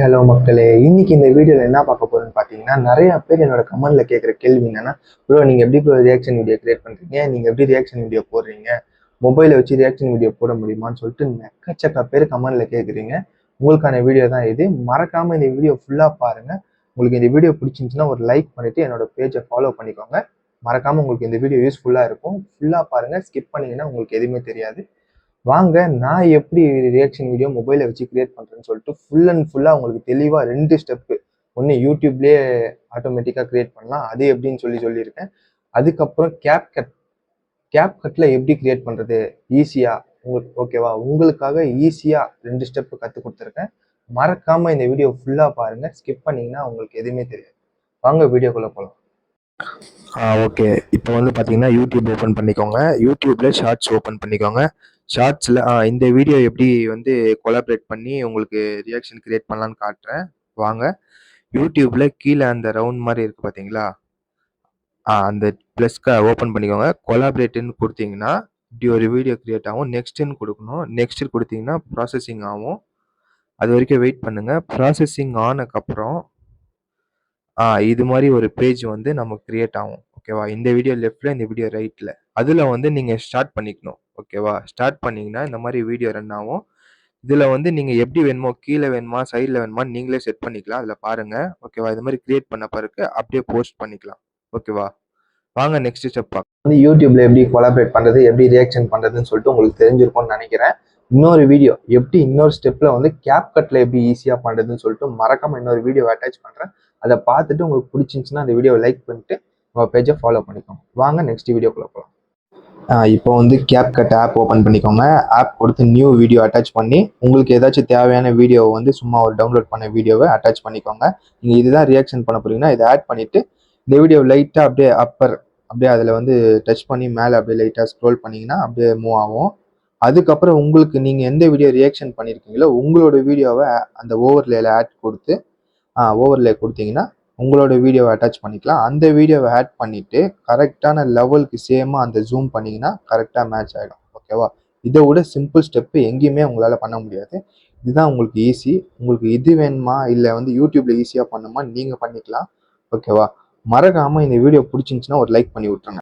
Hello மக்களே, இன்னைக்கு இந்த வீடியோவில் என்ன பார்க்க போறோம்னு பார்த்தீங்கன்னா, நிறைய பேர் என்னோட கமெண்ட்ல கேட்குற கேள்வி என்னன்னா, ப்ரோ நீங்கள் எப்படி ப்ரோ ரியாக்ஷன் வீடியோ கிரியேட் பண்ணுறீங்க, நீங்கள் எப்படி ரியாக்ஷன் வீடியோ போடுறீங்க, மொபைலை வச்சு ரியாக்ஷன் வீடியோ போட முடியுமான்னு சொல்லிட்டு எக்கச்சக்க பேர் கமெண்ட்ல கேட்குறீங்க. உங்களுக்கான வீடியோ தான் இது. மறக்காம இந்த வீடியோ ஃபுல்லாக பாருங்க. உங்களுக்கு இந்த வீடியோ பிடிச்சிருந்துச்சுன்னா ஒரு லைக் பண்ணிட்டு என்னோட பேஜை ஃபாலோ பண்ணிக்கோங்க. மறக்காம உங்களுக்கு இந்த வீடியோ யூஸ்ஃபுல்லாக இருக்கும். ஃபுல்லாக பாருங்க. ஸ்கிப் பண்ணீங்கன்னா உங்களுக்கு எதுவுமே தெரியாது. வாங்க நான் எப்படி ரியாக்ஷன் வீடியோ மொபைலை வச்சு கிரியேட் பண்ணுறேன்னு சொல்லிட்டு ஃபுல் அண்ட் ஃபுல்லாக உங்களுக்கு தெளிவாக 2 ஸ்டெப்பு. ஒன்று யூடியூப்லேயே ஆட்டோமேட்டிக்காக கிரியேட் பண்ணலாம், அது எப்படின்னு சொல்லியிருக்கேன். அதுக்கப்புறம் கேப்கட்டில் எப்படி கிரியேட் பண்ணுறது ஈஸியாக உங்களுக்கு ஓகேவா, உங்களுக்காக ஈஸியாக 2 ஸ்டெப்பு கற்றுக் கொடுத்துருக்கேன். மறக்காமல் இந்த வீடியோ ஃபுல்லாக பாருங்கள். ஸ்கிப் பண்ணிங்கன்னா உங்களுக்கு எதுவுமே தெரியாது. வாங்க வீடியோக்குள்ளே போகலாம். ஓகே, இப்போ வந்து பார்த்தீங்கன்னா யூடியூப் ஓப்பன் பண்ணிக்கோங்க. யூடியூப்பில் ஷார்ட்ஸ் ஓப்பன் பண்ணிக்கோங்க. ஷார்ட்ஸில் இந்த வீடியோ எப்படி வந்து கொலாபரேட் பண்ணி உங்களுக்கு ரியாக்ஷன் கிரியேட் பண்ணலான்னு காட்டுறேன். வாங்க. யூடியூப்பில் கீழே அந்த ரவுண்ட் மாதிரி இருக்குது பார்த்தீங்களா, அந்த ப்ளஸ்க்கு ஓப்பன் பண்ணிக்கோங்க. கொலாபரேட்டுன்னு கொடுத்தீங்கன்னா இப்படி ஒரு வீடியோ கிரியேட் ஆகும். நெக்ஸ்ட்டுன்னு கொடுக்கணும். நெக்ஸ்ட்டு கொடுத்தீங்கன்னா ப்ராசஸிங் ஆகும். அது வரைக்கும் வெயிட் பண்ணுங்கள். ப்ராசஸிங் ஆனதுக்கப்புறம் இது மாதிரி ஒரு பேஜ் வந்து நமக்கு கிரியேட் ஆகும். ஓகேவா, இந்த வீடியோ லெஃப்டில், இந்த வீடியோ ரைட்டில். அதில் வந்து நீங்கள் ஸ்டார்ட் பண்ணிக்கணும். ஓகேவா, ஸ்டார்ட் பண்ணிங்கன்னா இந்த மாதிரி வீடியோ ரன் ஆகும். இதில் வந்து நீங்கள் எப்படி வேணுமோ, கீழே வேணுமா சைடில் வேணுமா நீங்களே செட் பண்ணிக்கலாம். அதில் பாருங்கள். ஓகேவா, இது மாதிரி கிரியேட் பண்ண பிறகு அப்படியே போஸ்ட் பண்ணிக்கலாம். ஓகேவா, வாங்க நெக்ஸ்ட் ஸ்டெப் பார்க்கலாம். வந்து யூடியூப்ல எப்படி கொலாபரேட் பண்ணுறது, எப்படி ரியாக்ஷன் பண்ணுறதுன்னு சொல்லிட்டு உங்களுக்கு தெரிஞ்சிருக்கும்னு நினைக்கிறேன். இன்னொரு வீடியோ எப்படி இன்னொரு ஸ்டெப்பில் வந்து கேப்கட்டில் எப்படி ஈஸியாக பண்ணுறதுன்னு சொல்லிட்டு மறக்காமல் இன்னொரு வீடியோ அட்டாச் பண்ணுறேன். அதை பார்த்துட்டு உங்களுக்கு பிடிச்சிருந்துச்சுன்னா அந்த வீடியோவை லைக் பண்ணிட்டு உங்கள் பேஜை ஃபாலோ பண்ணிக்கோங்க. வாங்க நெக்ஸ்ட் வீடியோக்குள்ள போகலாம். இப்போ வந்து கேப்கட் ஆப் ஓப்பன் பண்ணிக்கோங்க. ஆப் கொடுத்து நியூ வீடியோ அட்டாச் பண்ணி உங்களுக்கு ஏதாச்சும் தேவையான வீடியோவை வந்து சும்மா ஒரு டவுன்லோட் பண்ண வீடியோவை அட்டாச் பண்ணிக்கோங்க. நீங்கள் இதுதான் ரியாக்ஷன் பண்ண போறீங்கன்னா இதை ஆட் பண்ணிவிட்டு இந்த வீடியோ லைட்டாக அப்படியே அப்படியே அதில் வந்து டச் பண்ணி மேலே அப்படியே லைட்டாக ஸ்க்ரோல் பண்ணிங்கன்னா அப்படியே மூவ் ஆகும். அதுக்கப்புறம் உங்களுக்கு நீங்கள் எந்த வீடியோ ரியாக்ஷன் பண்ணியிருக்கீங்களோ உங்களோட வீடியோவை அந்த ஓவர்லேயில் ஆட் கொடுத்து ஓவர்லே கொடுத்தீங்கன்னா உங்களோட வீடியோவை அட்டாச் பண்ணிக்கலாம். அந்த வீடியோவை ஆட் பண்ணிவிட்டு கரெக்டான லெவலுக்கு சேமாக அந்த ஜூம் பண்ணிங்கன்னா கரெக்டாக மேட்ச் ஆகிடும். ஓகேவா, இதை விட சிம்பிள் ஸ்டெப்பு எங்கேயுமே உங்களால் பண்ண முடியாது. இதுதான் உங்களுக்கு ஈஸி. உங்களுக்கு இது வேணுமா இல்லை வந்து யூடியூப்பில் ஈஸியாக பண்ணுமா நீங்கள் பண்ணிக்கலாம். ஓகேவா, மறக்காமல் இந்த வீடியோ பிடிச்சிருந்துச்சுன்னா ஒரு லைக் பண்ணி விட்டுருங்க.